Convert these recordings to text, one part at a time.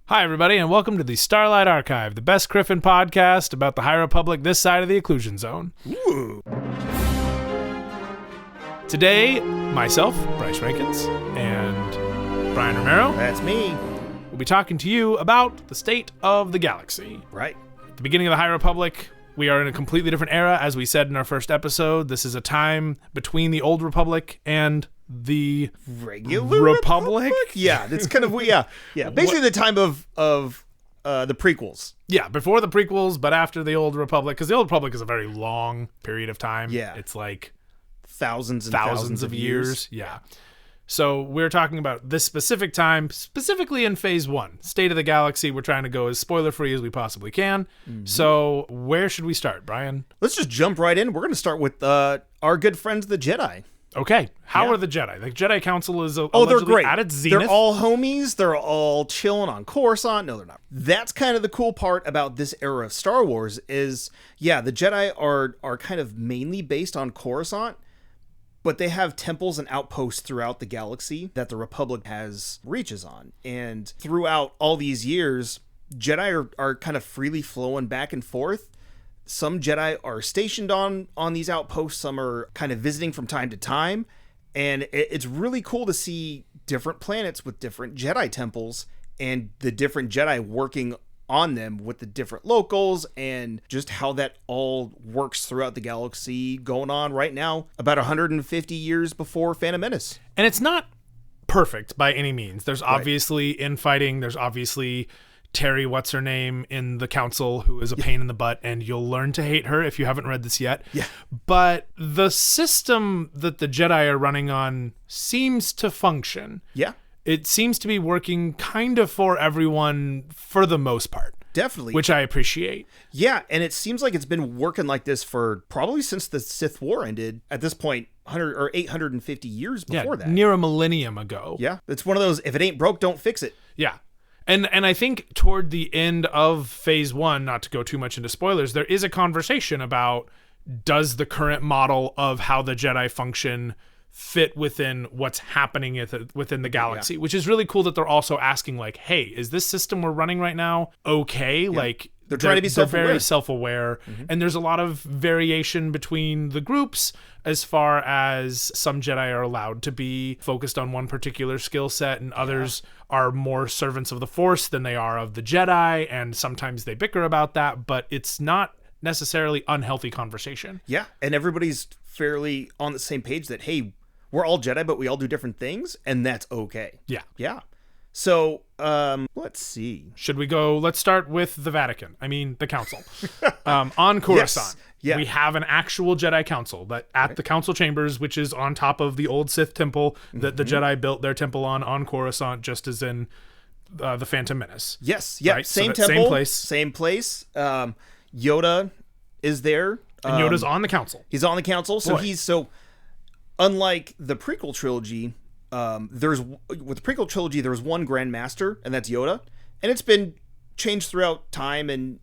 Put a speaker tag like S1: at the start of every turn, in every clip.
S1: Hi, everybody, and welcome to the Starlight Archive, the best Griffin podcast about the High Republic this side of the Occlusion Zone.
S2: Ooh.
S1: Today, myself, Bryce Rankins, and Brian Romero.
S2: That's me.
S1: We'll be talking to you about the state of the galaxy.
S2: Right.
S1: At the beginning of the High Republic, we are in a completely different era, as we said in our first episode. This is a time between the Old Republic and the
S2: Regular
S1: Republic?
S2: Yeah, that's kind of basically the time of the prequels.
S1: Yeah, before the prequels, but after the Old Republic, because the Old Republic is a very long period of time.
S2: Yeah.
S1: It's like
S2: Thousands of years.
S1: Yeah. So we're talking about this specific time, specifically in Phase 1. State of the Galaxy. We're trying to go as spoiler-free as we possibly can. Mm-hmm. So where should we start, Brian?
S2: Let's just jump right in. We're going to start with our good friends, the Jedi.
S1: Okay. How are the Jedi? The Jedi Council is
S2: they're
S1: allegedly
S2: great.
S1: At its zenith.
S2: They're all homies. They're all chilling on Coruscant. No, they're not. That's kind of the cool part about this era of Star Wars is, the Jedi are kind of mainly based on Coruscant, but they have temples and outposts throughout the galaxy that the Republic has reaches on. And throughout all these years, Jedi are kind of freely flowing back and forth. Some Jedi are stationed on these outposts. Some are kind of visiting from time to time. And it's really cool to see different planets with different Jedi temples and the different Jedi working on them with the different locals and just how that all works throughout the galaxy going on right now, about 150 years before Phantom Menace.
S1: And it's not perfect by any means. There's obviously infighting. There's obviously Terry, what's her name, in the council, who is a pain in the butt, and you'll learn to hate her if you haven't read this yet.
S2: Yeah.
S1: But the system that the Jedi are running on seems to function.
S2: Yeah.
S1: It seems to be working kind of for everyone for the most part.
S2: Definitely.
S1: Which I appreciate.
S2: Yeah, and it seems like it's been working like this for probably since the Sith War ended. At this point, 100 or 850 years before that.
S1: Near a millennium ago.
S2: Yeah, it's one of those, if it ain't broke, don't fix it.
S1: Yeah. And I think toward the end of Phase 1, not to go too much into spoilers, there is a conversation about, does the current model of how the Jedi function fit within what's happening within the galaxy, which is really cool that they're also asking, like, hey, is this system we're running right now okay? Yeah. Like,
S2: they're trying to be self-aware.
S1: They're very self-aware, and there's a lot of variation between the groups as far as some Jedi are allowed to be focused on one particular skill set, and others are more servants of the Force than they are of the Jedi, and sometimes they bicker about that, but it's not necessarily unhealthy conversation.
S2: Yeah, and everybody's fairly on the same page that, hey, we're all Jedi, but we all do different things, and that's okay.
S1: Yeah.
S2: Yeah. So, let's see.
S1: Should we go? Let's start with the Vatican. I mean, the Council. On Coruscant, we have an actual Jedi Council that at the Council Chambers, which is on top of the old Sith temple that the Jedi built their temple on Coruscant, just as in the Phantom Menace.
S2: Yes. Yeah.
S1: Right?
S2: Same
S1: so
S2: temple.
S1: Same
S2: place. Yoda is there.
S1: And Yoda's on the Council.
S2: He's on the Council. So unlike the prequel trilogy, with the prequel trilogy, there was one Grand Master, and that's Yoda, and it's been changed throughout time, and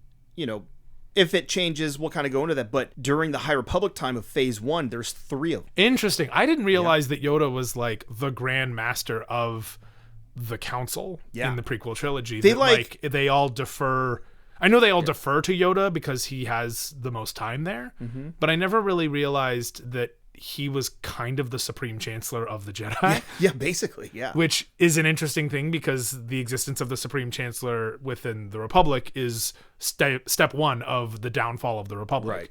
S2: if it changes, we'll kind of go into that. But during the High Republic time of Phase 1, there's 3 of them.
S1: Interesting. I didn't realize that Yoda was like the Grand Master of the Council in the prequel trilogy. They all defer. I know they all defer to Yoda because he has the most time there, but I never really realized that he was kind of the Supreme Chancellor of the Jedi.
S2: Yeah, basically, yeah.
S1: Which is an interesting thing because the existence of the Supreme Chancellor within the Republic is step 1 of the downfall of the Republic. Right.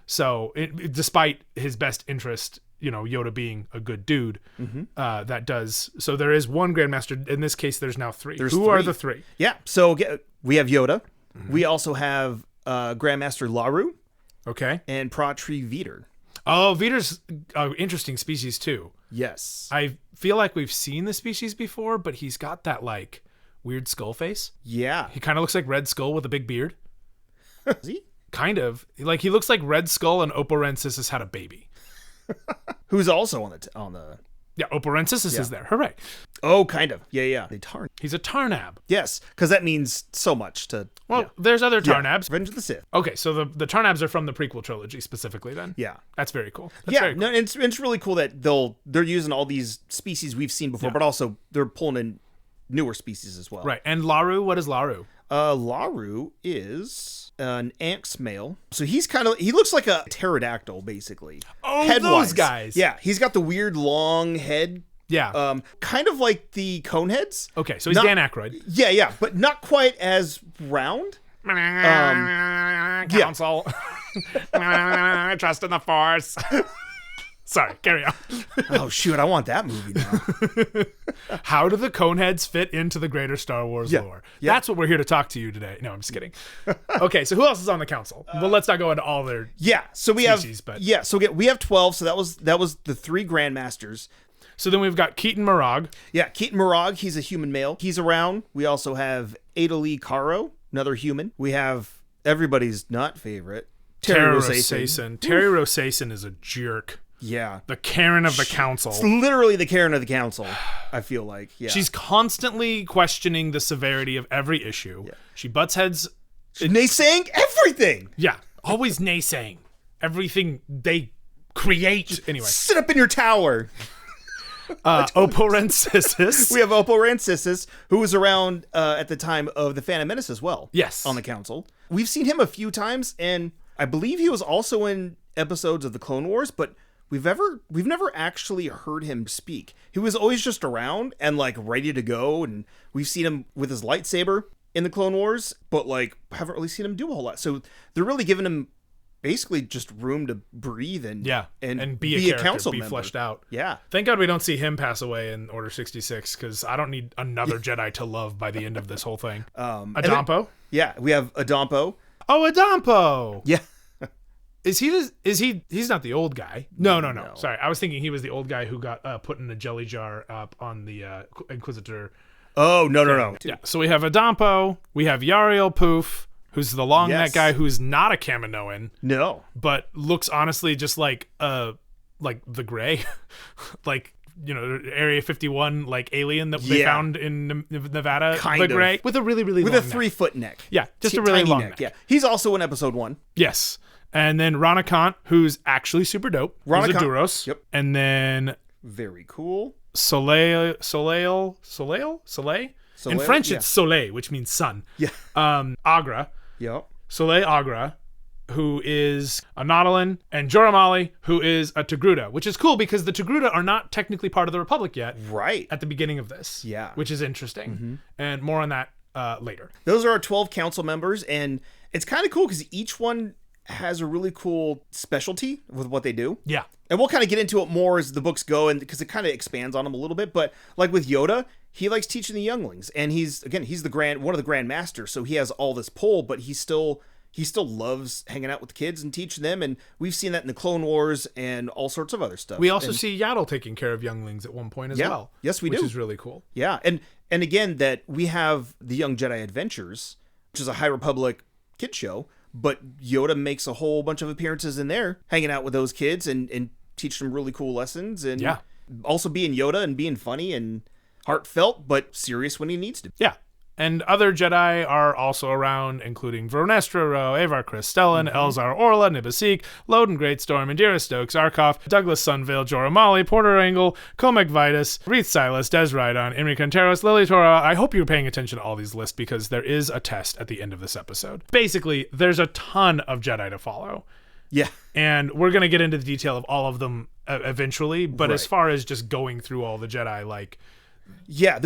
S1: So, despite his best interest, Yoda being a good dude, that does. So there is one Grandmaster. In this case, there's now 3. Who are the 3?
S2: Yeah. So we have Yoda. We also have Grandmaster Laru.
S1: Okay.
S2: And Pratri Veter.
S1: Oh, Veter's an interesting species too.
S2: Yes.
S1: I feel like we've seen the species before, but he's got that like weird skull face.
S2: Yeah.
S1: He kind of looks like Red Skull with a big beard.
S2: Is he?
S1: Kind of. Like he looks like Red Skull and Operensis has had a baby.
S2: Who's also on the
S1: Yeah, Operensis is there. Hooray.
S2: Oh, kind of. Yeah.
S1: He's a Tarnab.
S2: Yes, because that means so much to...
S1: Well, there's other Tarnabs.
S2: Revenge of the Sith.
S1: Okay, so the Tarnabs are from the prequel trilogy specifically then?
S2: Yeah.
S1: That's very cool.
S2: No, it's really cool that they're using all these species we've seen before, but also they're pulling in newer species as well.
S1: Right. And Laru, what is Laru?
S2: Laru is an Anx male. So he looks like a pterodactyl, basically.
S1: Oh,
S2: Head-wise.
S1: those guys.
S2: Yeah, he's got the weird long head.
S1: Yeah.
S2: Kind of like the coneheads.
S1: Okay, so he's Dan Aykroyd.
S2: Yeah, but not quite as round.
S1: Council. Trust in the Force. Sorry, carry on.
S2: Oh, shoot, I want that movie now.
S1: How do the Coneheads fit into the greater Star Wars lore?
S2: Yeah.
S1: That's what we're here to talk to you today. No, I'm just kidding. Okay, so who else is on the council? Well, let's not go into all their
S2: so we
S1: species,
S2: we have 12, so that was the 3 Grandmasters.
S1: So then we've got Keaton Marag.
S2: Yeah, Keaton Marag, he's a human male. He's around. We also have Ada Lee Caro, another human. We have everybody's not favorite, Terry Rosason.
S1: Terry Rosason is a jerk.
S2: Yeah.
S1: The Karen of the council.
S2: It's literally the Karen of the council, I feel like. Yeah.
S1: She's constantly questioning the severity of every issue. Yeah. She butts heads.
S2: Naysaying everything.
S1: Yeah. Always naysaying everything they create. Anyway.
S2: Sit up in your tower.
S1: Oppo Rancisis.
S2: We have Oppo Rancisis, who was around at the time of the Phantom Menace as well.
S1: Yes.
S2: On the council. We've seen him a few times, and I believe he was also in episodes of the Clone Wars, but we've never actually heard him speak. He was always just around and like ready to go, and we've seen him with his lightsaber in the Clone Wars, but like haven't really seen him do a whole lot. So they're really giving him basically just room to breathe and
S1: be a
S2: council
S1: be
S2: member.
S1: fleshed out.
S2: Yeah.
S1: Thank God we don't see him pass away in Order 66, because I don't need another Jedi to love by the end of this whole thing. Adampo?
S2: We have Adampo.
S1: Oh, Adampo!
S2: Yeah.
S1: He's not the old guy. No. Sorry. I was thinking he was the old guy who got put in a jelly jar up on the Inquisitor.
S2: Oh, no.
S1: Yeah. So we have Adampo. We have Yariel Poof, who's the long neck guy who's not a Kaminoan.
S2: No.
S1: But looks honestly just like the Gray. Like, Area 51 like alien that they found in Nevada. The Gray. With a really, really long
S2: neck. With a 3-foot neck.
S1: Yeah. Just a really long neck.
S2: Yeah. He's also in episode 1.
S1: Yes. And then Rana Kant, who's actually super dope. Who's a Duros.
S2: Yep.
S1: And then
S2: very cool.
S1: Soleil. In French, it's Soleil, which means sun.
S2: Yeah.
S1: Agra.
S2: Yep.
S1: Soleil Agra, who is a Nautolan, and Joramali, who is a Togruta, which is cool because the Togruta are not technically part of the Republic yet.
S2: Right.
S1: At the beginning of this.
S2: Yeah.
S1: Which is interesting. And more on that later.
S2: Those are our 12 council members, and it's kind of cool because each one has a really cool specialty with what they do.
S1: Yeah.
S2: And we'll kind of get into it more as the books go, and because it kind of expands on them a little bit. But like with Yoda, he likes teaching the younglings, and he's one of the Grand Masters, so he has all this pull, but he still loves hanging out with the kids and teaching them, and we've seen that in the Clone Wars and all sorts of other stuff.
S1: We also see Yaddle taking care of younglings at one point as well.
S2: Yes, we do.
S1: Which is really cool.
S2: Yeah, and again, that we have the Young Jedi Adventures, which is a High Republic kid show, but Yoda makes a whole bunch of appearances in there, hanging out with those kids and teaching them really cool lessons, and also being Yoda and being funny and heartfelt, but serious when he needs to.
S1: Yeah. And other Jedi are also around, including Vernestra Rowe, Avar Chris Stellan, Elzar Orla, Nibasik, Loden Greatstorm, Indira Stokes, Arkoff, Douglas Sunvale, Jorah Mali, Porter Engel, Comic Vitus, Reith Silas, Des Rydon, Imri Conteros, Lily Torah. I hope you're paying attention to all these lists because there is a test at the end of this episode. Basically, there's a ton of Jedi to follow.
S2: Yeah.
S1: And we're going to get into the detail of all of them eventually, but as far as just going through all the Jedi, like...
S2: Yeah,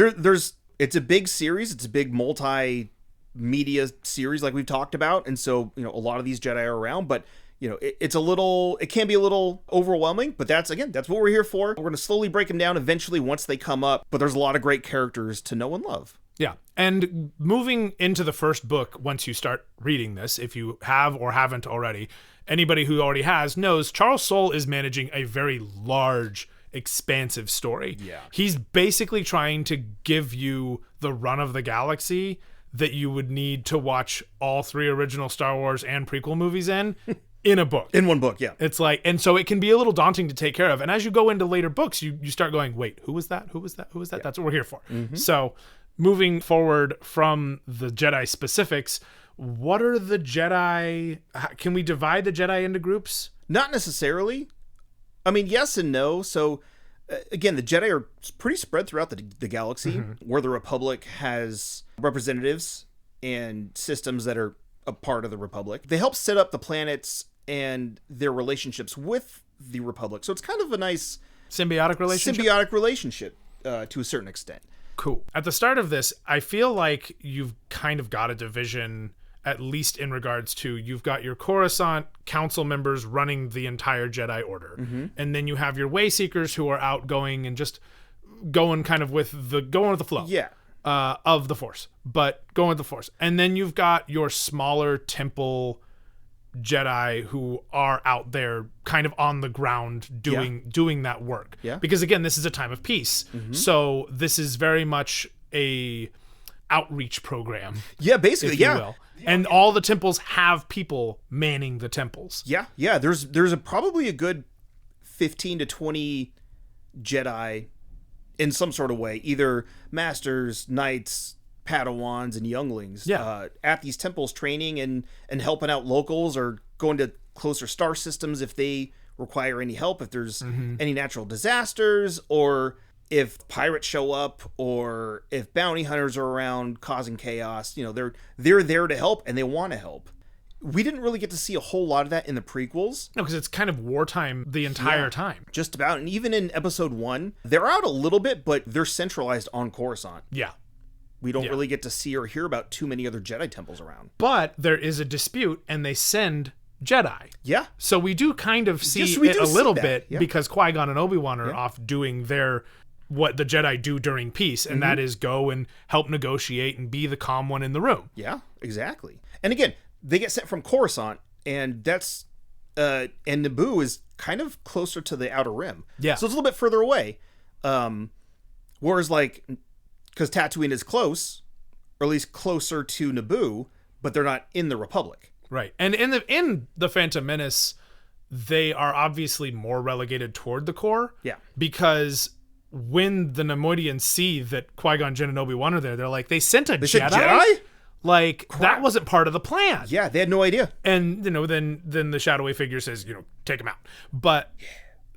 S2: it's a big series. It's a big multi-media series like we've talked about. And so, a lot of these Jedi are around, but, it can be a little overwhelming, but that's what we're here for. We're going to slowly break them down eventually once they come up, but there's a lot of great characters to know and love.
S1: Yeah. And moving into the first book, once you start reading this, if you have or haven't already, anybody who already has knows Charles Soule is managing a very large, expansive story.
S2: Yeah.
S1: He's basically trying to give you the run of the galaxy that you would need to watch all 3 original Star Wars and prequel movies in a book.
S2: In one book, yeah.
S1: It's like, and so it can be a little daunting to take care of. And as you go into later books, you start going, wait, who was that? Who was that? Who was that? Yeah. That's what we're here for. So moving forward from the Jedi specifics, what are the Jedi? Can we divide the Jedi into groups?
S2: Not necessarily. I mean, yes and no. So again, the Jedi are pretty spread throughout the galaxy, where the Republic has representatives and systems that are a part of the Republic. They help set up the planets and their relationships with the Republic. So it's kind of a nice
S1: symbiotic relationship
S2: to a certain extent.
S1: Cool. At the start of this, I feel like you've kind of got a division, at least in regards to, you've got your Coruscant council members running the entire Jedi Order. And then you have your Wayseekers who are outgoing and just going kind of with the flow.
S2: Yeah.
S1: Of the Force, but going with the Force. And then you've got your smaller temple Jedi who are out there kind of on the ground doing that work.
S2: Yeah.
S1: Because again, this is a time of peace. So this is very much a outreach program.
S2: Yeah, basically,
S1: if you will. And all the temples have people manning the temples.
S2: Yeah. There's probably a good 15 to 20 Jedi in some sort of way, either masters, knights, Padawans, and younglings at these temples training and helping out locals, or going to closer star systems if they require any help, if there's any natural disasters, or if pirates show up, or if bounty hunters are around causing chaos. They're there to help, and they want to help. We didn't really get to see a whole lot of that in the prequels.
S1: No, because it's kind of wartime the entire time.
S2: Just about. And even in episode 1, they're out a little bit, but they're centralized on Coruscant.
S1: Yeah.
S2: We don't really get to see or hear about too many other Jedi temples around.
S1: But there is a dispute, and they send Jedi.
S2: Yeah.
S1: So we do kind of see it a little bit, because Qui-Gon and Obi-Wan are off doing what the Jedi do during peace, and that is go and help negotiate and be the calm one in the room.
S2: Yeah, exactly. And again, they get sent from Coruscant, and that's and Naboo is kind of closer to the Outer Rim.
S1: Yeah.
S2: So it's a little bit further away. Whereas, because Tatooine is close, or at least closer to Naboo, but they're not in the Republic.
S1: Right. And in the Phantom Menace, they are obviously more relegated toward the core.
S2: Yeah.
S1: Because when the Neimoidians see that Qui-Gon Jinn and Obi-Wan are there, they're like, they sent a Jedi?
S2: Jedi?
S1: Like, that wasn't part of the plan.
S2: Yeah, they had no idea.
S1: And, then the shadowy figure says, take him out. But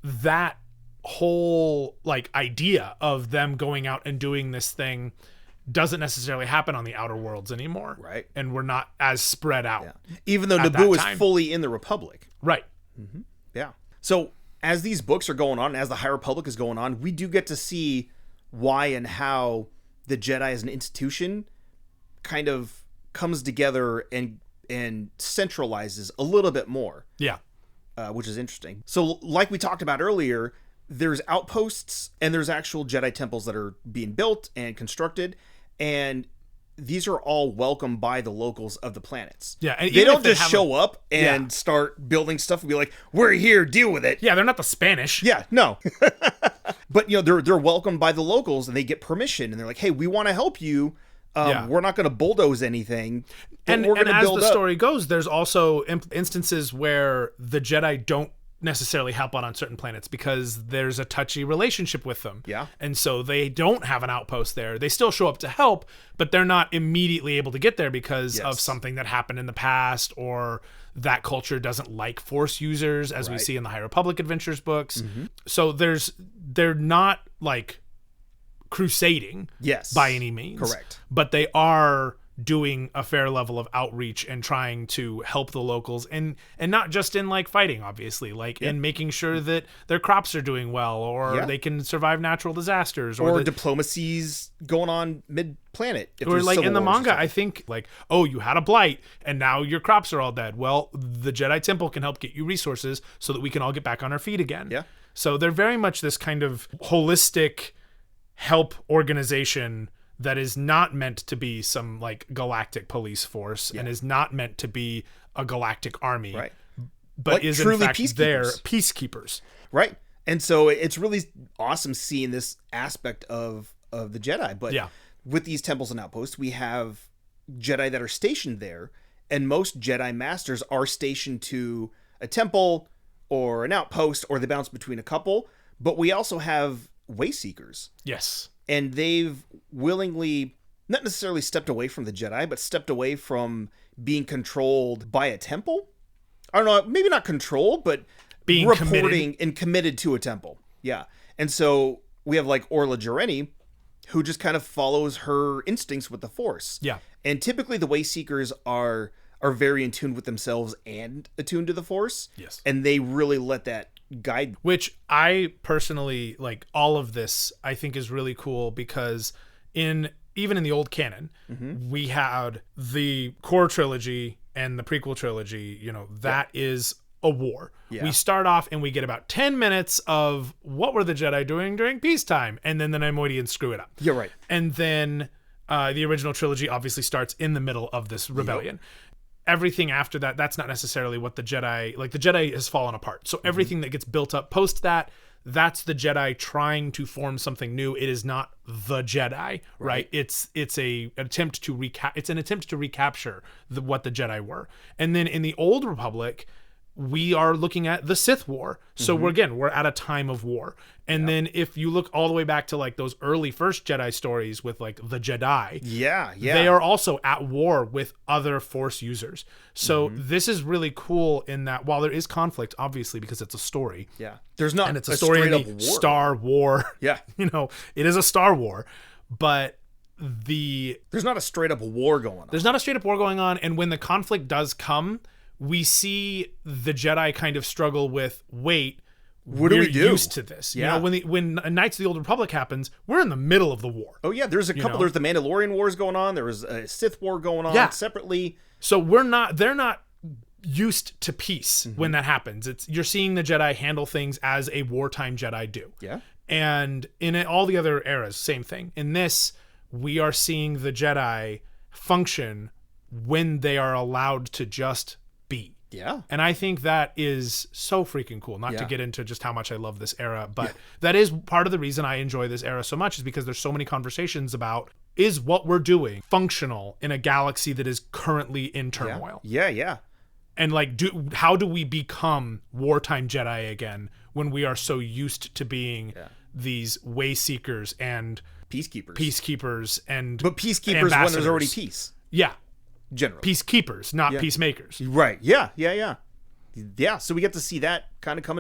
S1: that whole, idea of them going out and doing this thing doesn't necessarily happen on the Outer Worlds anymore.
S2: Right.
S1: And we're not as spread out.
S2: Yeah. Even though Naboo is fully in the Republic.
S1: Right.
S2: Yeah. So, as these books are going on, as the High Republic is going on, we do get to see why and how the Jedi as an institution kind of comes together and centralizes a little bit more.
S1: Yeah.
S2: Which is interesting. So, like we talked about earlier, there's outposts and there's actual Jedi temples that are being built and constructed, and these are all welcomed by the locals of the planets.
S1: Yeah, and
S2: they don't just show up and start building stuff and be like, "We're here, deal with it."
S1: Yeah, they're not the Spanish.
S2: Yeah, no. But they're welcomed by the locals, and they get permission, and they're like, "Hey, we want to help you. We're not going to bulldoze anything, but we're going to build up."
S1: And as the story goes, there's also instances where the Jedi don't necessarily help out on certain planets because there's a touchy relationship with them.
S2: Yeah.
S1: And so they don't have an outpost there. They still show up to help, but they're not immediately able to get there because of something that happened in the past, or that culture doesn't like Force users, as we see in the High Republic Adventures books. So they're not crusading by any means.
S2: Correct.
S1: But they are doing a fair level of outreach and trying to help the locals, and not just in fighting, obviously, in making sure that their crops are doing well, or they can survive natural disasters,
S2: or diplomacy's going on mid-planet,
S1: or in the manga, I think you had a blight and now your crops are all dead. Well, the Jedi Temple can help get you resources so that we can all get back on our feet again.
S2: Yeah.
S1: So they're very much this kind of holistic help organization that is not meant to be some galactic police force and is not meant to be a galactic army, but is in fact they're peacekeepers.
S2: Right. And so it's really awesome seeing this aspect of the Jedi. But with these temples and outposts, we have Jedi that are stationed there, and most Jedi masters are stationed to a temple or an outpost, or they bounce between a couple. But we also have Wayseekers.
S1: Yes.
S2: And they've willingly, not necessarily stepped away from the Jedi, but stepped away from being controlled by a temple. I don't know, maybe not controlled, but
S1: being
S2: reporting and committed to a temple. Yeah. And so we have like Orla Jareni, who just kind of follows her instincts with the Force.
S1: Yeah.
S2: And typically the way seekers are very in tune with themselves and attuned to the Force.
S1: Yes.
S2: And they really let that guide.
S1: Which I personally, like, all of this I think is really cool, because even in the old canon, we had the core trilogy and the prequel trilogy, you know, that is a war.
S2: Yeah.
S1: We start off and we get about 10 minutes of what were the Jedi doing during peacetime, and then the Neimoidians screw it up.
S2: You're right.
S1: And then the original trilogy obviously starts in the middle of this rebellion. Everything after that, that's not necessarily what the Jedi, like, the Jedi has fallen apart. So everything that gets built up post that, that's the Jedi trying to form something new. It is not the Jedi, right? It's an attempt to recapture what the Jedi were. And then in the Old Republic, we are looking at the Sith War. So we're at a time of war. And then if you look all the way back to like those early first Jedi stories with like the Jedi, they are also at war with other Force users. So this is really cool in that while there is conflict, obviously, because it's a story.
S2: Yeah. There's not,
S1: and it's a story in the Star War.
S2: Yeah.
S1: You know, it is a Star War, but there's
S2: not a straight up war going on.
S1: There's not a straight up war going on. And when the conflict does come, we see the Jedi kind of struggle with, wait,
S2: what do we do?
S1: Used to this.
S2: Yeah.
S1: You know, when Knights of the Old Republic happens, we're in the middle of the war.
S2: Oh yeah, there's a couple. There's the Mandalorian wars going on. There was a Sith war going on separately.
S1: So they're not used to peace when that happens. You're seeing the Jedi handle things as a wartime Jedi do.
S2: Yeah.
S1: And in all the other eras, same thing. In this, we are seeing the Jedi function when they are allowed to just be.
S2: Yeah.
S1: And I think that is so freaking cool. Not to get into just how much I love this era, but that is part of the reason I enjoy this era so much, is because there's so many conversations about, is what we're doing functional in a galaxy that is currently in turmoil?
S2: Yeah.
S1: And like, how do we become wartime Jedi again when we are so used to being these way seekers and peacekeepers and
S2: but peacekeepers when there's already peace.
S1: Yeah.
S2: Generally.
S1: Peacekeepers, not peacemakers.
S2: Right. Yeah. So we get to see that kind of come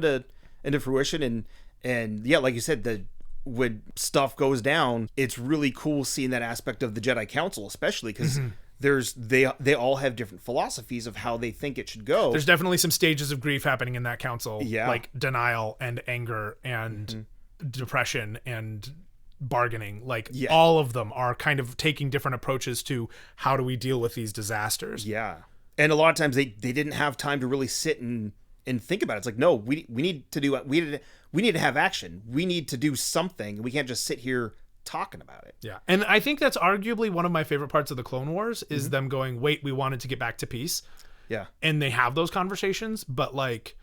S2: into fruition, and yeah, like you said, when stuff goes down, it's really cool seeing that aspect of the Jedi Council, especially because they all have different philosophies of how they think it should go.
S1: There's definitely some stages of grief happening in that council,
S2: Yeah.
S1: like denial and anger and depression and bargaining. Like all of them are kind of taking different approaches to how do we deal with these disasters.
S2: Yeah. And a lot of times they didn't have time to really sit and think about it. It's like, no, we need to have action. We need to do something. We can't just sit here talking about it.
S1: Yeah. And I think that's arguably one of my favorite parts of the Clone Wars is them going, wait, we wanted to get back to peace.
S2: Yeah.
S1: And they have those conversations, but like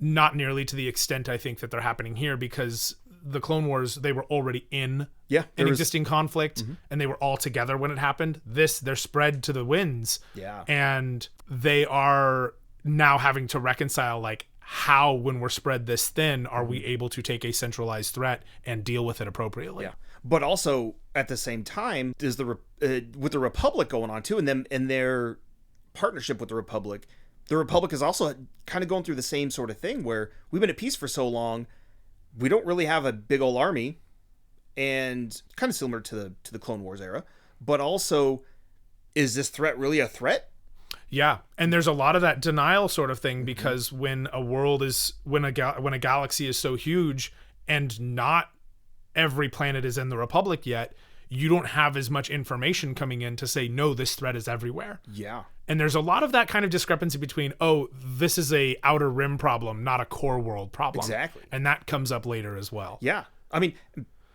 S1: not nearly to the extent I think that they're happening here, because the Clone Wars, they were already in an existing conflict and they were all together when it happened. They're spread to the winds.
S2: Yeah.
S1: And they are now having to reconcile, like, how, when we're spread this thin, are we able to take a centralized threat and deal with it appropriately?
S2: Yeah. But also at the same time, is with the Republic going on too, and them and their partnership with the Republic is also kind of going through the same sort of thing where we've been at peace for so long. We don't really have a big old army, and kind of similar to the Clone Wars era, but also, is this threat really a threat?
S1: Yeah, and there's a lot of that denial sort of thing, because when a galaxy is so huge and not every planet is in the Republic yet, you don't have as much information coming in to say, no, this threat is everywhere.
S2: Yeah.
S1: And there's a lot of that kind of discrepancy between, oh, this is a outer rim problem, not a core world problem.
S2: Exactly.
S1: And that comes up later as well.
S2: Yeah. I mean,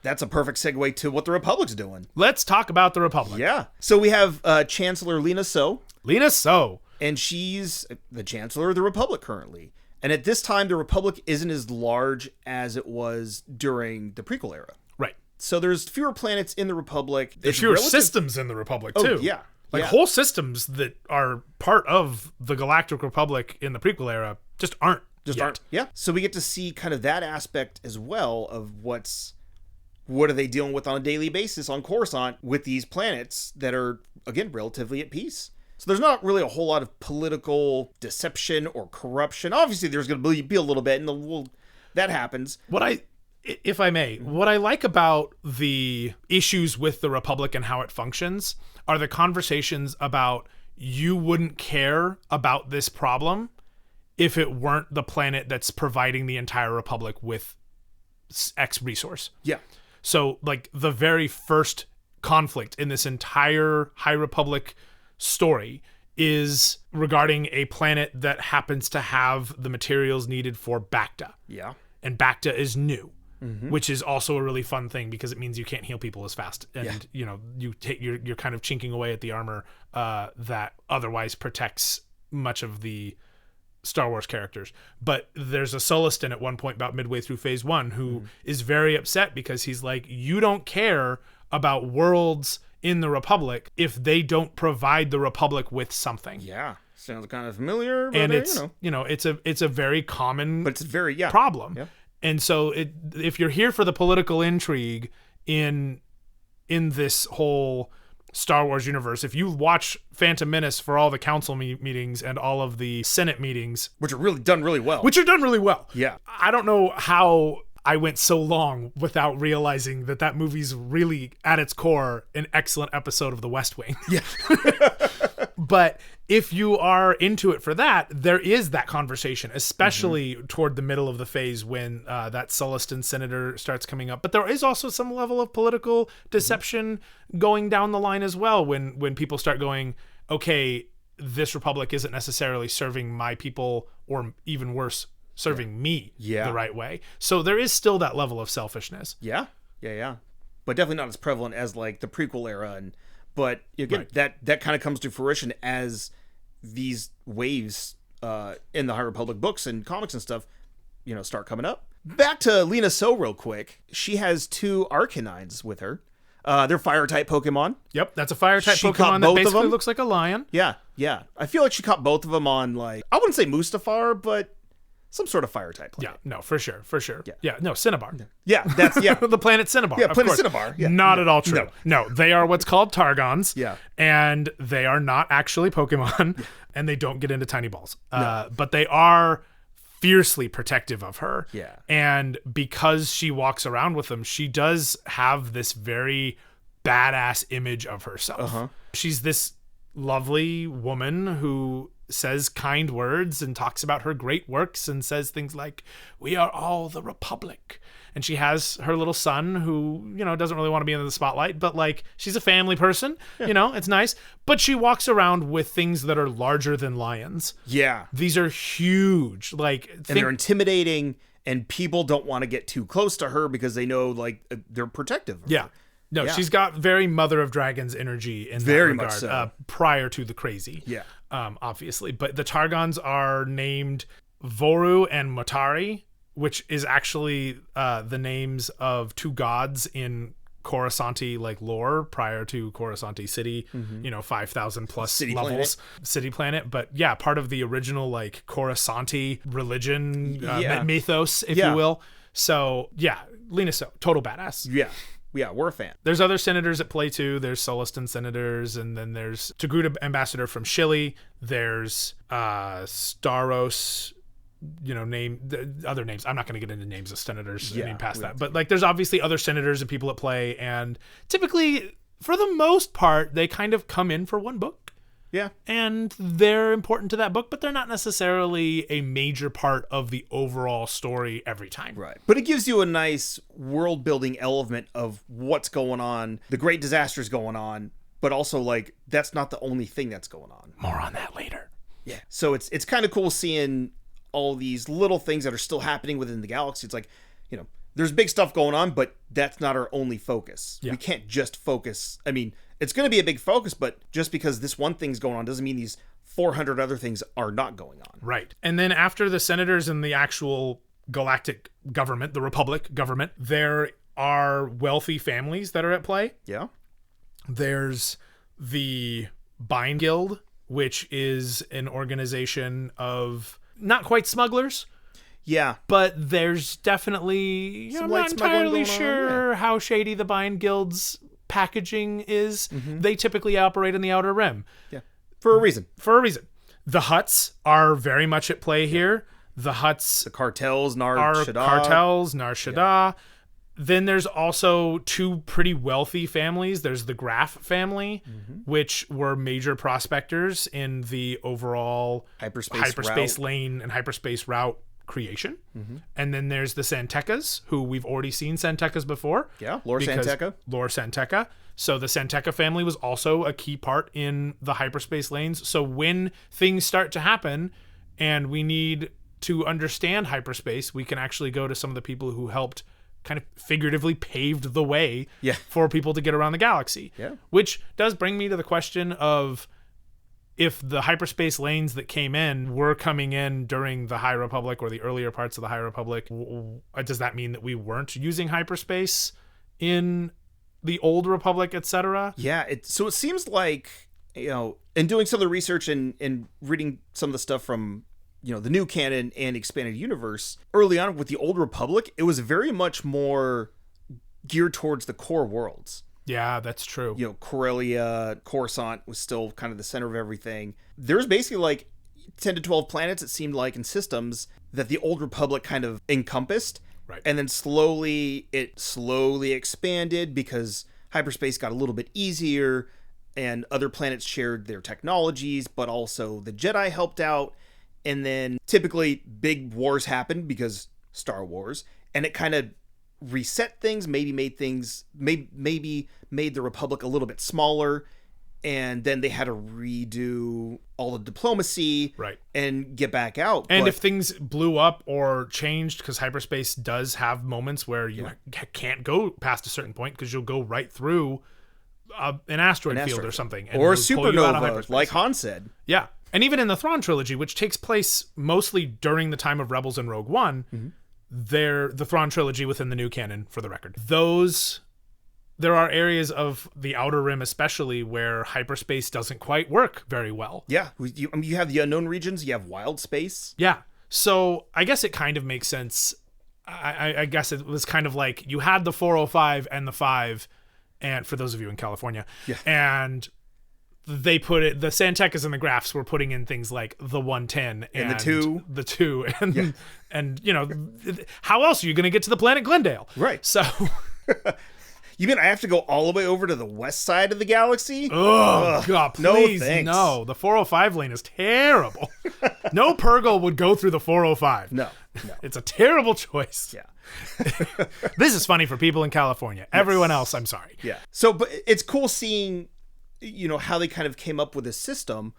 S2: that's a perfect segue to what the Republic's doing.
S1: Let's talk about the Republic.
S2: Yeah. So we have Chancellor Lina Soh.
S1: Lina Soh.
S2: And she's the Chancellor of the Republic currently. And at this time, the Republic isn't as large as it was during the prequel era.
S1: Right.
S2: So there's fewer planets in the Republic.
S1: There's fewer systems in the Republic, too.
S2: Oh, yeah.
S1: Like whole systems that are part of the Galactic Republic in the prequel era just aren't.
S2: Yeah. So we get to see kind of that aspect as well of what are they dealing with on a daily basis on Coruscant with these planets that are, again, relatively at peace. So there's not really a whole lot of political deception or corruption. Obviously, there's going to be a little bit, and that happens.
S1: if I may, what I like about the issues with the Republic and how it functions are the conversations about you wouldn't care about this problem if it weren't the planet that's providing the entire Republic with X resource.
S2: Yeah.
S1: So, like, the very first conflict in this entire High Republic story is regarding a planet that happens to have the materials needed for Bacta.
S2: Yeah.
S1: And Bacta is new, which is also a really fun thing because it means you can't heal people as fast. And, you know, you're kind of chinking away at the armor that otherwise protects much of the Star Wars characters. But there's a Solistan at one point about midway through phase 1 who is very upset because he's like, you don't care about worlds in the Republic if they don't provide the Republic with something.
S2: Yeah. Sounds kind of familiar, but
S1: And it's it's a very common
S2: but it's very
S1: problem.
S2: Yeah.
S1: And so if you're here for the political intrigue in this whole Star Wars universe, if you watch Phantom Menace for all the council meetings and all of the Senate meetings,
S2: which are really done really well.
S1: which are done really well.
S2: Yeah.
S1: I don't know how I went so long without realizing that movie's really, at its core, an excellent episode of The West Wing.
S2: Yeah.
S1: But if you are into it for that, there is that conversation, especially toward the middle of the phase when that Solistan senator starts coming up. But there is also some level of political deception going down the line as well when people start going, okay, this Republic isn't necessarily serving my people, or even worse, serving me the right way. So there is still that level of selfishness.
S2: Yeah. But definitely not as prevalent as like the prequel era. But again, that kind of comes to fruition as these waves in the High Republic books and comics and stuff, start coming up. Back to Lina So real quick. She has 2 Arcanines with her. They're fire type Pokemon.
S1: Yep, that's a fire type
S2: She
S1: Pokemon
S2: caught
S1: that
S2: both of
S1: basically
S2: them?
S1: looks like a lion.
S2: Yeah. I feel like she caught both of them on, like, I wouldn't say Mustafar, but some sort of fire type planet.
S1: Yeah, no, for sure. Yeah, no, Cinnabar.
S2: Yeah, that's
S1: the planet Cinnabar.
S2: Yeah,
S1: of
S2: planet
S1: course.
S2: Cinnabar. Yeah.
S1: Not at all true. No, they are what's called Targons.
S2: Yeah.
S1: And they are not actually Pokemon, and they don't get into tiny balls. But they are fiercely protective of her.
S2: Yeah.
S1: And because she walks around with them, she does have this very badass image of herself. She's this lovely woman who says kind words and talks about her great works and says things like, we are all the Republic. And she has her little son who, doesn't really want to be in the spotlight, but like, she's a family person, it's nice. But she walks around with things that are larger than lions.
S2: Yeah.
S1: These are huge.
S2: And they're intimidating, and people don't want to get too close to her because they know, like, they're protective of her.
S1: No, she's got very Mother of Dragons energy in
S2: very
S1: that
S2: much
S1: regard,
S2: so.
S1: Prior to the crazy.
S2: Yeah.
S1: Obviously. But the Targons are named Voru and Motari, which is actually the names of 2 gods in Coruscanti like lore prior to Coruscanti City, 5,000 plus
S2: City
S1: levels,
S2: planet.
S1: City planet. But yeah, part of the original like Coruscanti religion mythos, if you will. So yeah, Lina So, total badass.
S2: Yeah, we're a fan.
S1: There's other senators at play too. There's Solistan senators, and then there's Togruta ambassador from Chile. There's Staros, other names. I'm not going to get into names of senators past that. But like, there's obviously other senators and people at play, and typically, for the most part, they kind of come in for one book.
S2: Yeah.
S1: And they're important to that book, but they're not necessarily a major part of the overall story every time.
S2: Right. But it gives you a nice world building element of what's going on, the great disasters going on, but also like that's not the only thing that's going on.
S1: More on that later.
S2: Yeah. So it's kind of cool seeing all these little things that are still happening within the galaxy. It's like, there's big stuff going on, but that's not our only focus. Yeah. We can't just focus. I mean, it's going to be a big focus, but just because this one thing's going on doesn't mean these 400 other things are not going on.
S1: Right. And then after the senators and the actual galactic government, the Republic government, there are wealthy families that are at play.
S2: Yeah.
S1: There's the Bind Guild, which is an organization of not quite smugglers.
S2: Yeah.
S1: But there's definitely, I'm not entirely sure how shady the Bind Guild's packaging is. They typically operate in the Outer Rim.
S2: Yeah. For a reason.
S1: The Hutts are very much at play here. The Hutts
S2: the cartels, Nar
S1: are
S2: Shaddaa.
S1: cartels, Nar Shaddaa. Then there's also two pretty wealthy families. There's the Graf family, which were major prospectors in the overall hyperspace lane and hyperspace route creation. And then there's the Santecas, who we've already seen Santecas before.
S2: Yeah, Lore Santeca.
S1: So the Santeca family was also a key part in the hyperspace lanes. So when things start to happen and we need to understand hyperspace, we can actually go to some of the people who helped kind of figuratively paved the way for people to get around the galaxy. Which does bring me to the question of, if the hyperspace lanes that came in were coming in during the High Republic or the earlier parts of the High Republic, does that mean that we weren't using hyperspace in the Old Republic, etc.?
S2: Yeah, so it seems like, in doing some of the research and reading some of the stuff from the new canon and expanded universe, early on with the Old Republic, it was very much more geared towards the core worlds.
S1: Yeah, that's true.
S2: Corellia, Coruscant was still kind of the center of everything. There's basically like 10 to 12 planets, it seemed like, in systems that the Old Republic kind of encompassed.
S1: Right.
S2: And then it slowly expanded because hyperspace got a little bit easier and other planets shared their technologies, but also the Jedi helped out. And then typically big wars happened because Star Wars, and it kind of reset things, maybe made the Republic a little bit smaller, and then they had to redo all the diplomacy and get back out.
S1: And if things blew up or changed, because hyperspace does have moments where you can't go past a certain point because you'll go right through an asteroid field or something. And
S2: or a supernova, like Han said.
S1: Yeah. And even in the Thrawn trilogy, which takes place mostly during the time of Rebels and Rogue One, the Thrawn trilogy within the new canon, for the record. There are areas of the Outer Rim especially where hyperspace doesn't quite work very well.
S2: Yeah, you have the unknown regions, you have wild space.
S1: Yeah, so I guess it kind of makes sense. I guess it was kind of like you had the 405 and the 5, and for those of you in California, and they put it, the Santecas and the Grafs were putting in things like the 110 and the 2 and how else are you going to get to the planet Glendale?
S2: Right.
S1: So
S2: you mean I have to go all the way over to the west side of the galaxy?
S1: Oh, God, please,
S2: no, thanks.
S1: No. The 405 lane is terrible. No Purgle would go through the 405.
S2: No.
S1: It's a terrible choice.
S2: Yeah.
S1: This is funny for people in California. Everyone else, I'm sorry.
S2: Yeah. So, but it's cool seeing, how they kind of came up with this system,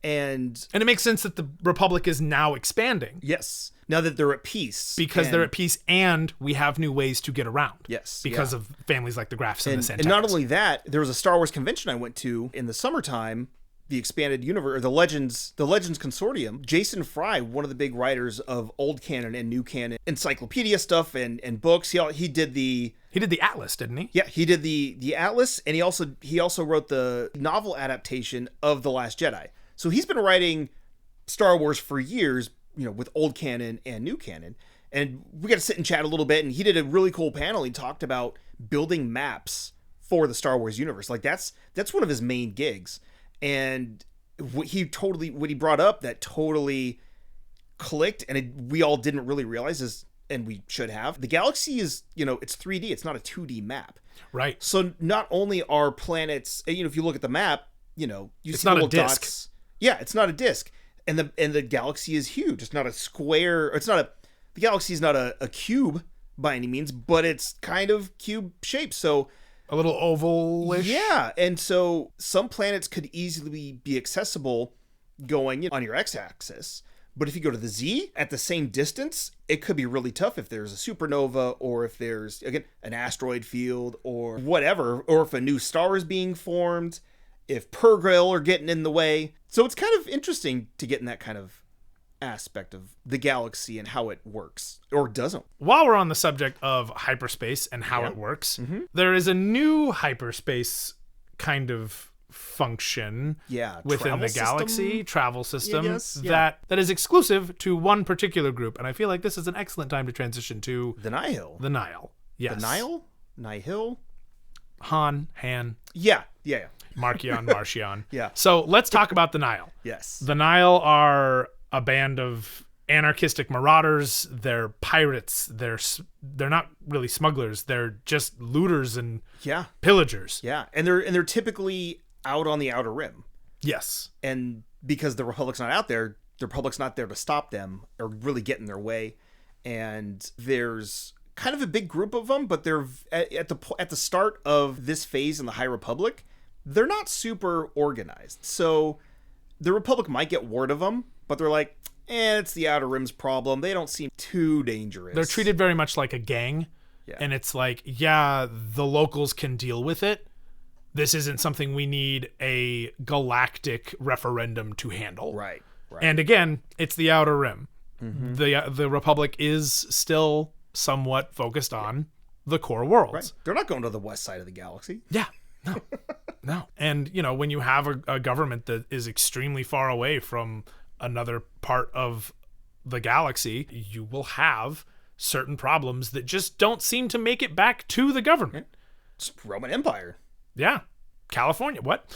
S2: and
S1: it makes sense that the Republic is now expanding.
S2: Yes. Now that they're at peace.
S1: Because they're at peace, and we have new ways to get around.
S2: Yes.
S1: Because of families like the Grafs and the Santecas.
S2: And not only that, there was a Star Wars convention I went to in the summertime, the expanded universe, or the Legends Consortium. Jason Fry, one of the big writers of old canon and new canon encyclopedia stuff and books, he did the
S1: Atlas, didn't he?
S2: Yeah, he did the Atlas, and he also wrote the novel adaptation of The Last Jedi. So he's been writing Star Wars for years, with old canon and new canon. And we got to sit and chat a little bit, and he did a really cool panel. He talked about building maps for the Star Wars universe. Like that's one of his main gigs. And what he brought up that totally clicked, and we all didn't really realize is, and we should have, the galaxy is, it's 3D. It's not a 2D map.
S1: Right.
S2: So not only are planets, if you look at the map, you
S1: it's
S2: see
S1: not
S2: little
S1: a disc.
S2: Dots. Yeah, it's not a disc. And the galaxy is huge. It's not a square. The galaxy is not a cube by any means, but it's kind of cube shaped. So
S1: a little oval-ish.
S2: Yeah, and so some planets could easily be accessible going on your x-axis. But if you go to the Z at the same distance, it could be really tough if there's a supernova, or if there's, again, an asteroid field or whatever, or if a new star is being formed, if Purgle are getting in the way. So it's kind of interesting to get in that kind of aspect of the galaxy and how it works or doesn't.
S1: While we're on the subject of hyperspace and how it works, there is a new hyperspace kind of function within the galaxy, travel system that is exclusive to one particular group. And I feel like this is an excellent time to transition to
S2: the Nihil.
S1: The Nihil. Yes.
S2: The Nihil? Nihil?
S1: Han.
S2: Yeah.
S1: Marcion.
S2: Yeah.
S1: So let's talk about the Nihil.
S2: Yes.
S1: The Nihil are a band of anarchistic marauders, they're pirates, they're not really smugglers, they're just looters and pillagers.
S2: Yeah, and they're typically out on the Outer Rim.
S1: Yes.
S2: And because the Republic's not out there, the Republic's not there to stop them or really get in their way. And there's kind of a big group of them, but they're at the start of this phase in the High Republic, they're not super organized. So the Republic might get word of them, but they're like, it's the Outer Rim's problem. They don't seem too dangerous.
S1: They're treated very much like a gang. Yeah. And it's like, the locals can deal with it. This isn't something we need a galactic referendum to handle.
S2: Right.
S1: And again, it's the Outer Rim. Mm-hmm. The Republic is still somewhat focused on the core worlds.
S2: Right. They're not going to the west side of the galaxy.
S1: Yeah. No. And, when you have a government that is extremely far away from another part of the galaxy, you will have certain problems that just don't seem to make it back to the government.
S2: It's Roman Empire.
S1: Yeah. California. What?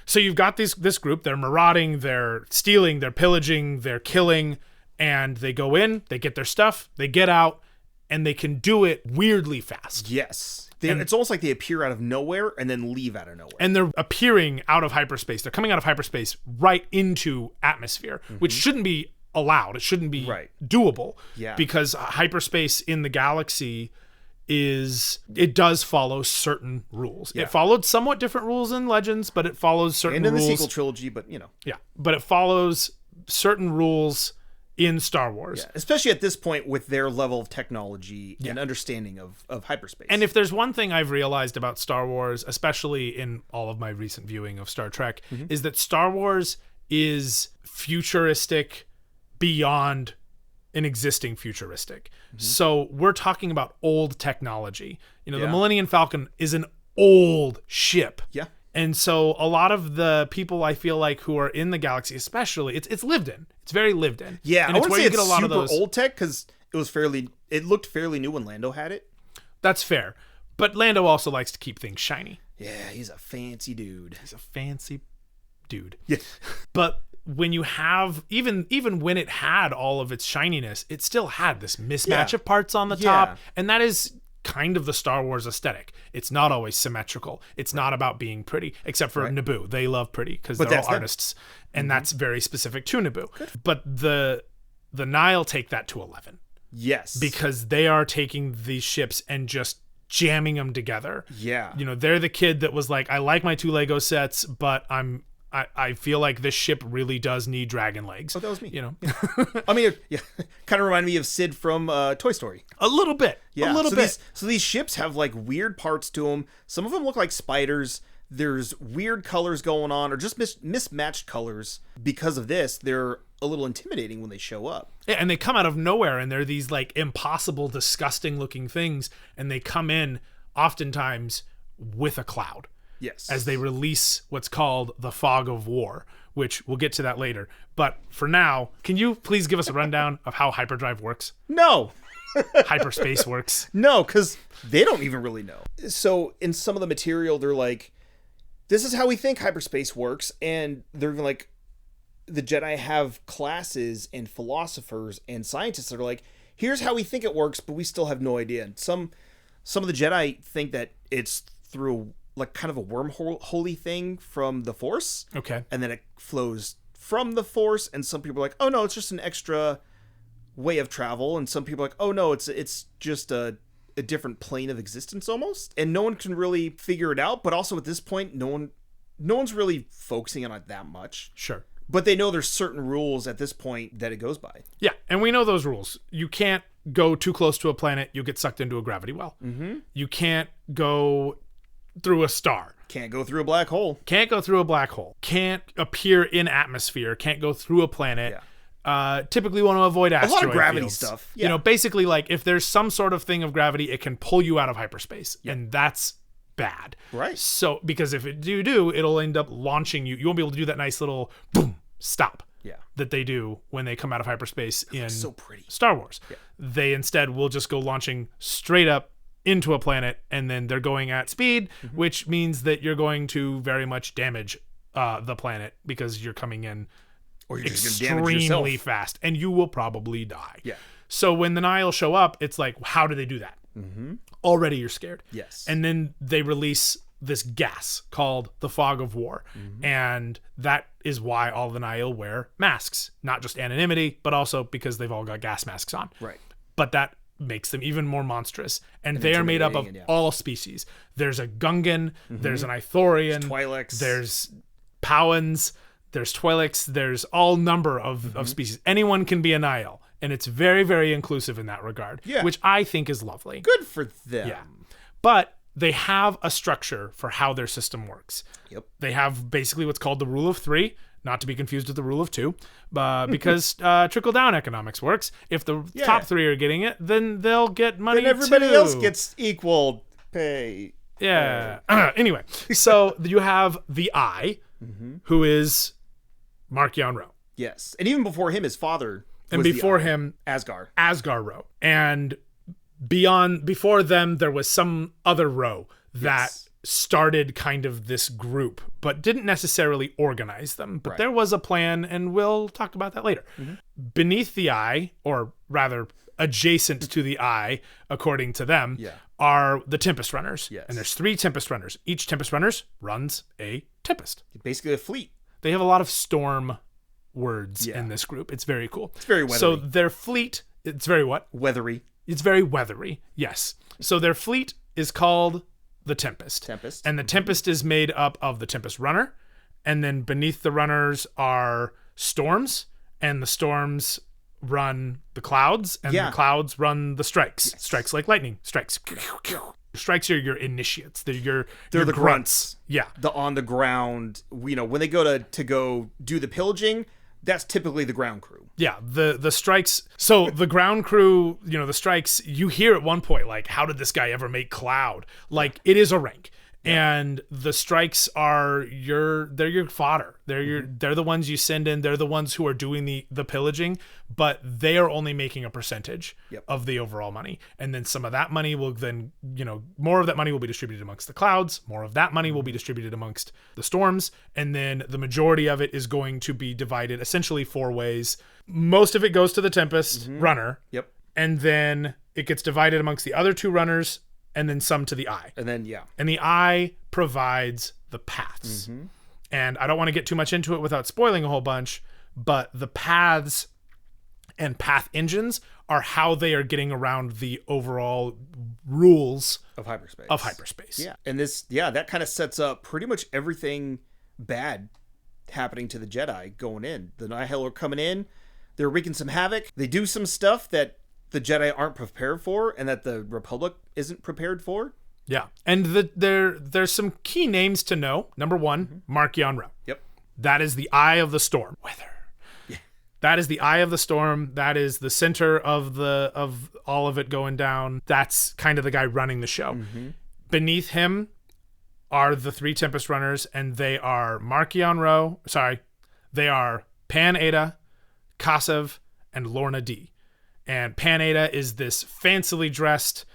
S1: So you've got this group. They're marauding, they're stealing, they're pillaging, they're killing, and they go in, they get their stuff, they get out, and they can do it weirdly fast.
S2: Yes. It's almost like they appear out of nowhere and then leave out of nowhere.
S1: And they're appearing out of hyperspace. They're coming out of hyperspace right into atmosphere, which shouldn't be allowed. It shouldn't be doable.
S2: Yeah.
S1: Because hyperspace in the galaxy it does follow certain rules. Yeah. It followed somewhat different rules in Legends, but it follows certain rules.
S2: And in the sequel trilogy, but
S1: Yeah. But it follows certain rules in Star Wars.
S2: Yeah, especially at this point with their level of technology and understanding of hyperspace.
S1: And if there's one thing I've realized about Star Wars, especially in all of my recent viewing of Star Trek, is that Star Wars is futuristic beyond an existing futuristic. So we're talking about old technology. The Millennium Falcon is an old ship.
S2: Yeah.
S1: And so a lot of the people I feel like who are in the galaxy, especially, it's lived in. It's very lived in.
S2: Yeah,
S1: and
S2: I wouldn't say it's super old tech because it looked fairly new when Lando had it.
S1: That's fair. But Lando also likes to keep things shiny.
S2: Yeah, he's a fancy dude.
S1: Yeah. But when you have, even when it had all of its shininess, it still had this mismatch of parts on the top. And that is kind of the Star Wars aesthetic. It's not always symmetrical. It's not about being pretty, except for Naboo. They love pretty because they're all artists. And that's very specific to Naboo. Good. But the Nihil take that to 11.
S2: Yes.
S1: Because they are taking these ships and just jamming them together.
S2: Yeah.
S1: They're the kid that was like, I like my 2 Lego sets, but I feel like this ship really does need dragon legs.
S2: Oh, that was me. I mean, kind of reminded me of Sid from Toy Story.
S1: A little bit.
S2: Yeah.
S1: A little bit.
S2: So these ships have like weird parts to them. Some of them look like spiders. There's weird colors going on, or just mismatched colors. Because of this, they're a little intimidating when they show up.
S1: Yeah, and they come out of nowhere, and they're these like impossible, disgusting looking things, and they come in oftentimes with a cloud.
S2: Yes.
S1: As they release what's called the fog of war, which we'll get to that later. But for now, can you please give us a rundown of how hyperdrive works?
S2: No.
S1: Hyperspace works?
S2: No, because they don't even really know. So in some of the material, they're like, this is how we think hyperspace works. And they're even like, the Jedi have classes and philosophers and scientists that are like, here's how we think it works, but we still have no idea. And some of the Jedi think that it's through like kind of a wormhole-y thing from the Force.
S1: Okay.
S2: And then it flows from the Force, and some people are like, oh no, it's just an extra way of travel, and some people are like, oh no, it's just a different plane of existence almost. And no one can really figure it out, but also at this point, no one's really focusing on it that much.
S1: Sure.
S2: But they know there's certain rules at this point that it goes by.
S1: Yeah, and we know those rules. You can't go too close to a planet, you'll get sucked into a gravity well.
S2: Mm-hmm.
S1: You can't go through a star.
S2: Can't go through a black hole.
S1: Can't go through a black hole. Can't appear in atmosphere. Can't go through a planet. Yeah. Typically want to avoid asteroid
S2: fields. A lot of gravity
S1: fields.
S2: Stuff. Yeah.
S1: Basically like if there's some sort of thing of gravity, it can pull you out of hyperspace. Yeah. And that's bad.
S2: Right.
S1: So because if it do, it'll end up launching you. You won't be able to do that nice little boom, stop.
S2: Yeah.
S1: That they do when they come out of hyperspace in
S2: so pretty.
S1: Star Wars.
S2: Yeah.
S1: They instead will just go launching straight up into a planet, and then they're going at speed, which means that you're going to very much damage the planet because you're coming in
S2: Or you're just gonna damage yourself.
S1: extremely fast, and you will probably die.
S2: Yeah.
S1: So when the Nihil show up, it's like, how do they do that? Already you're scared.
S2: Yes.
S1: And then they release this gas called the Fog of War. And that is why all the Nihil wear masks. Not just anonymity, but also because they've all got gas masks on.
S2: Right.
S1: But that makes them even more monstrous. And they are made up of all species. There's a Gungan, there's an Ithorian,
S2: Twi'leks.
S1: there's Powans, there's Twi'leks, there's all number of species. Anyone can be a Nihil. And it's very, very inclusive in that regard, which I think is lovely.
S2: Good for them.
S1: Yeah. But they have a structure for how their system works.
S2: Yep.
S1: They have basically what's called the rule of 3, not to be confused with the rule of 2, because trickle-down economics works. If the top 3 are getting it, then they'll get money
S2: Then everybody
S1: too.
S2: else gets equal pay.
S1: Yeah. Anyway, so you have the Eye, who is Markion Ro.
S2: Yes. And even before him, his father
S1: And
S2: was
S1: before
S2: the
S1: him,
S2: Asgar.
S1: Asgar Ro. And before them, there was some other Ro that started kind of this group, but didn't necessarily organize them. But there was a plan, and we'll talk about that later. Beneath the Eye, or rather adjacent to the Eye, according to them, are the Tempest Runners.
S2: Yes.
S1: And there's 3 Tempest Runners. Each Tempest Runners runs a Tempest.
S2: Basically a fleet.
S1: They have a lot of storm words in this group. It's very cool.
S2: It's very weathery.
S1: So their fleet, it's very what?
S2: Weathery.
S1: It's very weathery, yes. So their fleet is called the Tempest. And the Tempest is made up of the Tempest Runner, and then beneath the Runners are Storms, and the Storms run the Clouds, and the Clouds run the Strikes. Strikes like lightning. Strikes. Strikes are your initiates. They're your
S2: the grunts.
S1: Yeah.
S2: The on the ground, when they go to go do the pillaging, that's typically the ground crew.
S1: Yeah, the Strikes. So the ground crew, the Strikes, you hear at one point, like, how did this guy ever make Cloud? Like, it is a rank. And the Strikes are they're your fodder. They're the ones you send in. They're the ones who are doing the pillaging, but they are only making a percentage of the overall money. And then some of that money will then, more of that money will be distributed amongst the Clouds. More of that money will be distributed amongst the Storms. And then the majority of it is going to be divided essentially 4 ways. Most of it goes to the Tempest Runner.
S2: Yep.
S1: And then it gets divided amongst the other 2 runners, and then some to the Eye.
S2: And then,
S1: And the Eye provides the paths. And I don't want to get too much into it without spoiling a whole bunch, but the paths and path engines are how they are getting around the overall rules
S2: of hyperspace. Yeah. And that kind of sets up pretty much everything bad happening to the Jedi going in. The Nihil are coming in, they're wreaking some havoc. They do some stuff that the Jedi aren't prepared for, and that the Republic isn't prepared for.
S1: Yeah. And there's some key names to know. Number 1, Markion Ro.
S2: Yep.
S1: That is the Eye of the Storm. Weather. Yeah. That is the Eye of the Storm. That is the center of all of it going down. That's kind of the guy running the show. Beneath him are the 3 Tempest Runners, and they are Markion Ro. Sorry. They are Pan Eta, Kassav, and Lorna D. And Pan Eta is this fancily dressed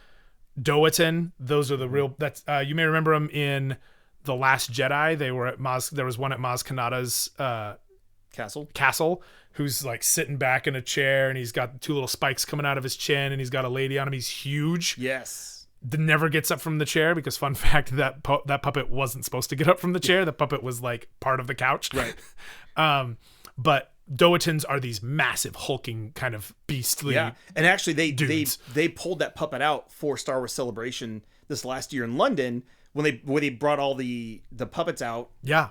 S1: Doetin. Those are the real. That's you may remember them in The Last Jedi. They were at Maz. There was one at Maz Kanata's castle, who's like sitting back in a chair, and he's got 2 little spikes coming out of his chin, and he's got a lady on him. He's huge.
S2: Yes.
S1: Never gets up from the chair because, fun fact, that puppet wasn't supposed to get up from the chair. The puppet was like part of the couch.
S2: Right.
S1: But Doetins are these massive hulking kind of beastly.
S2: Yeah, and actually
S1: dudes.
S2: they pulled that puppet out for Star Wars Celebration this last year in London when they brought all the puppets out.
S1: Yeah.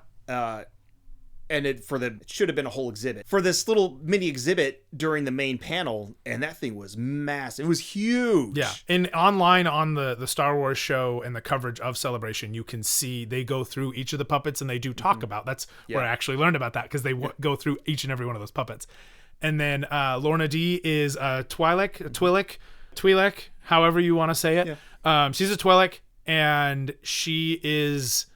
S2: And it should have been a whole exhibit for this little mini exhibit during the main panel, and that thing was massive. It was huge.
S1: Yeah, and online on the Star Wars show and the coverage of Celebration, you can see they go through each of the puppets, and they do talk about. That's where I actually learned about that, because they go through each and every one of those puppets. And then Lorna D is a Twi'lek, however you want to say it. Yeah. She's a Twi'lek, and she is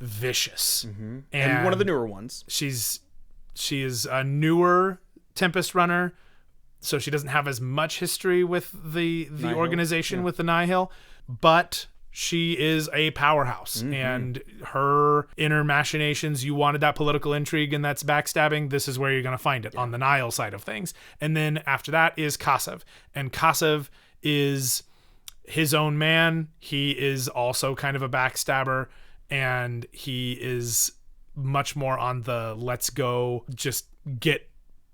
S1: vicious.
S2: And one of the newer ones.
S1: She is a newer Tempest Runner, so she doesn't have as much history with the organization with the Nihil, but she is a powerhouse, and her inner machinations, you wanted that political intrigue and that's backstabbing, this is where you're going to find it on the Nihil side of things. And then after that is Kassav, and Kassav is his own man. He is also kind of a backstabber, and he is much more on the let's go just get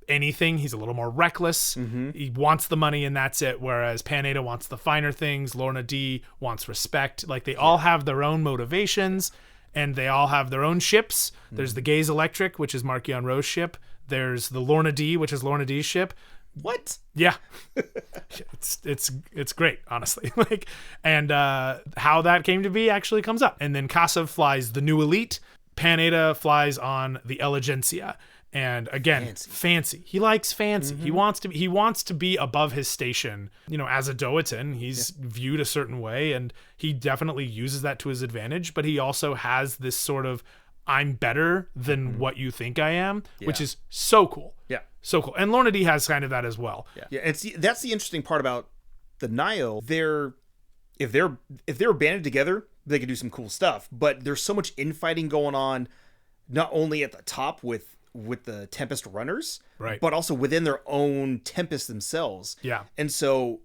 S1: anything. He's a little more reckless. He wants the money and that's it, whereas Paneda wants the finer things. Lorna D wants respect. Like, they all have their own motivations, and they all have their own ships. There's the Gaze Electric, which is Marchion Ro's ship. There's the Lorna D, which is Lorna D's ship.
S2: What?
S1: Yeah. it's great, honestly. Like, and how that came to be actually comes up. And then Kassav flies the New Elite. Paneda flies on the Elegencia. And again, fancy. He likes fancy. He wants to be above his station. You know, as a Doetan, he's viewed a certain way, and he definitely uses that to his advantage. But he also has this sort of, I'm better than what you think I am, which is so cool.
S2: Yeah,
S1: so cool. And Lorna D has kind of that as well.
S2: Yeah. That's the interesting part about the Nihil. If they're banded together, they can do some cool stuff. But there's so much infighting going on, not only at the top with the Tempest runners, right, but also within their own Tempest themselves.
S1: Yeah.
S2: And so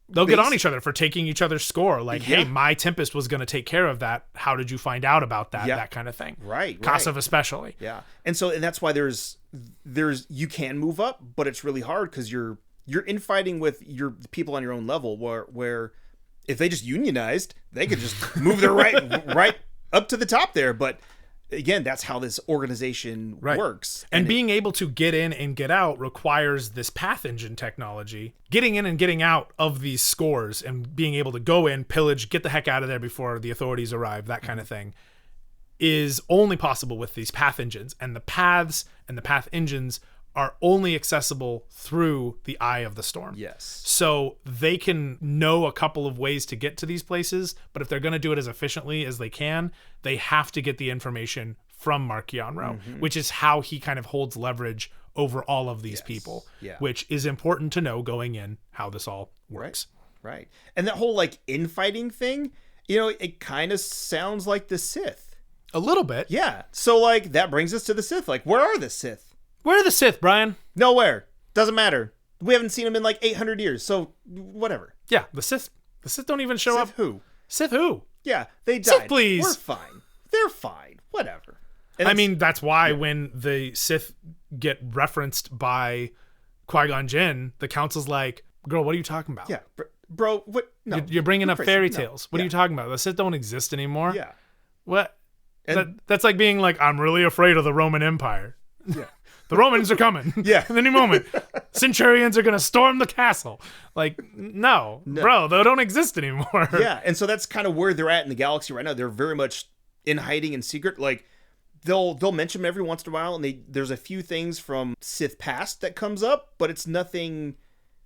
S1: they'll get on each other for taking each other's score. Like, hey, my Tempest was going to take care of that. How did you find out about that? That kind of thing.
S2: Right.
S1: Kassav especially.
S2: Yeah. And that's why there's you can move up, but it's really hard because you're infighting with your people on your own level where if they just unionized, they could just move their right up to the top there. But again, that's how this organization works.
S1: And being able to get in and get out requires this path engine technology. Getting in and getting out of these scores and being able to go in, pillage, get the heck out of there before the authorities arrive, that kind of thing, is only possible with these path engines. And the paths and the path engines are only accessible through the eye of the storm.
S2: Yes.
S1: So they can know a couple of ways to get to these places, but if they're going to do it as efficiently as they can, they have to get the information from Marchion Ro, which is how he kind of holds leverage over all of these people, which is important to know going in how this all works.
S2: Right. And that whole like infighting thing, it kind of sounds like the Sith.
S1: A little bit.
S2: Yeah. So like that brings us to the Sith. Like, where are the Sith?
S1: Where are the Sith, Brian?
S2: Nowhere. Doesn't matter. We haven't seen them in like 800 years, so whatever.
S1: Yeah, the Sith don't even show up.
S2: Sith who?
S1: Sith who?
S2: Yeah, they died.
S1: Sith, please.
S2: We're fine. They're fine. Whatever.
S1: And I mean, that's why when the Sith get referenced by Qui-Gon Jinn, the council's like, girl, what are you talking about?
S2: Yeah, bro, what? No.
S1: You're bringing up fairy tales. What are you talking about? The Sith don't exist anymore?
S2: Yeah.
S1: What? That's like being like, I'm really afraid of the Roman Empire.
S2: Yeah.
S1: The Romans are coming.
S2: Yeah.
S1: In any moment. Centurions are going to storm the castle. Like, no, bro, they don't exist anymore.
S2: Yeah. And so that's kind of where they're at in the galaxy right now. They're very much in hiding in secret. Like, they'll mention them every once in a while, and there's a few things from Sith past that comes up, but it's nothing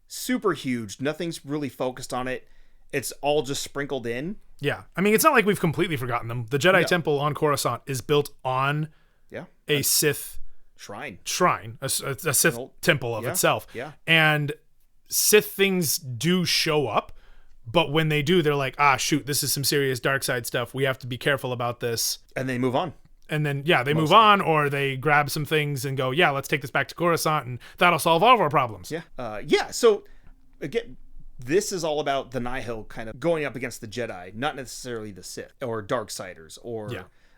S2: super huge. Nothing's really focused on it. It's all just sprinkled in.
S1: Yeah. I mean, it's not like we've completely forgotten them. The Jedi Temple on Coruscant is built on a Sith shrine, a Sith temple of itself.
S2: Yeah.
S1: And Sith things do show up, but when they do, they're like, shoot, this is some serious dark side stuff. We have to be careful about this.
S2: And they move on.
S1: And then, they move on, or they grab some things and go, let's take this back to Coruscant, and that'll solve all of our problems.
S2: Yeah. So, again, this is all about the Nihil kind of going up against the Jedi, not necessarily the Sith or Darksiders.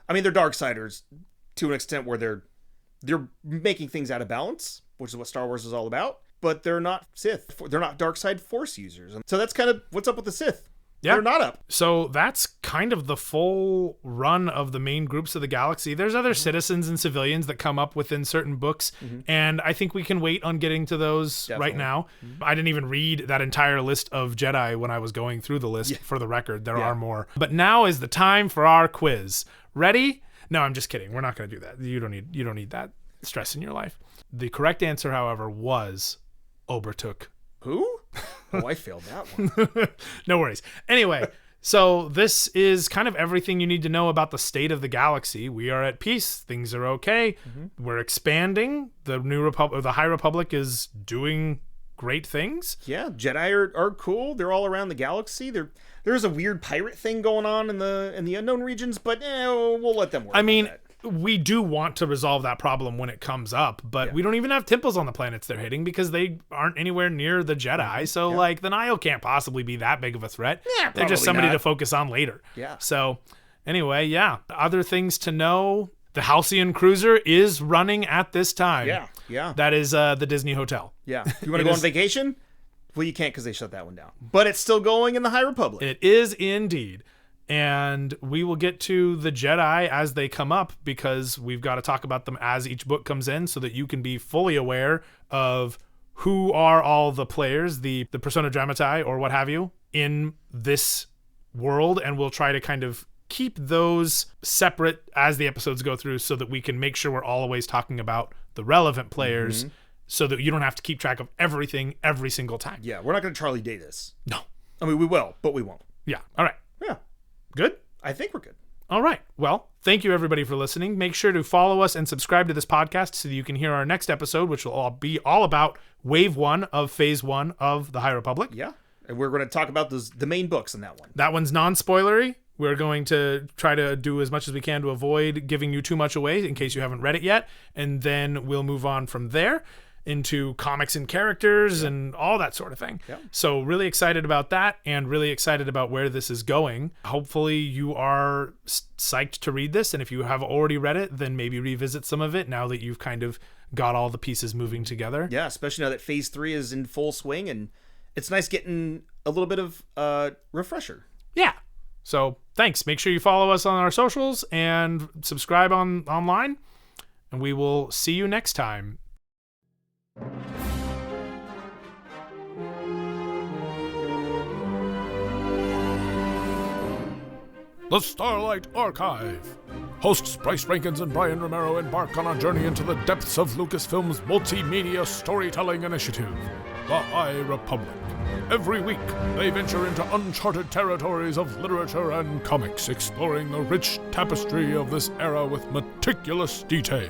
S2: I mean, they're Darksiders to an extent where they're making things out of balance, which is what Star Wars is all about, but they're not Sith. They're not dark side Force users. And so that's kind of what's up with the Sith. Yeah. They're not up.
S1: So that's kind of the full run of the main groups of the galaxy. There's other citizens and civilians that come up within certain books, and I think we can wait on getting to those right now. I didn't even read that entire list of Jedi when I was going through the list, for the record. There are more. But now is the time for our quiz. Ready? No, I'm just kidding. We're not going to do that. You don't need that stress in your life. The correct answer, however, was Obertuk.
S2: Who? Oh, I failed that one.
S1: No worries. Anyway, so this is kind of everything you need to know about the state of the galaxy. We are at peace. Things are okay. We're expanding. The New Republic, or the High Republic, is doing great things.
S2: Yeah, Jedi are cool. They're all around the galaxy. There's a weird pirate thing going on in the unknown regions, but we'll let them work.
S1: I mean,
S2: that.
S1: we do want to resolve that problem when it comes up, but we don't even have temples on the planets they're hitting because they aren't anywhere near the Jedi. So, like, the Nihil can't possibly be that big of a threat.
S2: Yeah,
S1: they're just somebody
S2: not.
S1: to focus on later.
S2: Yeah.
S1: So, anyway, other things to know. The Halcyon Cruiser is running at this time.
S2: Yeah.
S1: That is the Disney Hotel.
S2: Yeah. You want to go on vacation? Well, you can't because they shut that one down. But it's still going in the High Republic.
S1: It is indeed. And we will get to the Jedi as they come up because we've got to talk about them as each book comes in so that you can be fully aware of who are all the players, the persona dramati or what have you, in this world. And we'll try to kind of keep those separate as the episodes go through so that we can make sure we're always talking about the relevant players so that you don't have to keep track of everything every single time.
S2: Yeah, we're not going to Charlie Day this.
S1: No.
S2: I mean, we will, but we won't.
S1: Yeah. All right.
S2: Yeah.
S1: Good?
S2: I think we're good.
S1: All right. Well, thank you everybody for listening. Make sure to follow us and subscribe to this podcast so that you can hear our next episode, which will be all about Wave 1 of Phase 1 of the High Republic.
S2: Yeah. And we're going to talk about the main books in that one.
S1: That one's non-spoilery. We're going to try to do as much as we can to avoid giving you too much away in case you haven't read it yet. And then we'll move on from there into comics and characters and all that sort of thing.
S2: Yeah.
S1: So really excited about that and really excited about where this is going. Hopefully you are psyched to read this. And if you have already read it, then maybe revisit some of it now that you've kind of got all the pieces moving together.
S2: Yeah, especially now that Phase 3 is in full swing. And it's nice getting a little bit of refresher.
S1: Yeah. So thanks. Make sure you follow us on our socials and subscribe online. And we will see you next time.
S3: The Starlight Archive. Hosts Bryce Rankins and Brian Romero embark on a journey into the depths of Lucasfilm's multimedia storytelling initiative, the High Republic. Every week, they venture into uncharted territories of literature and comics, exploring the rich tapestry of this era with meticulous detail.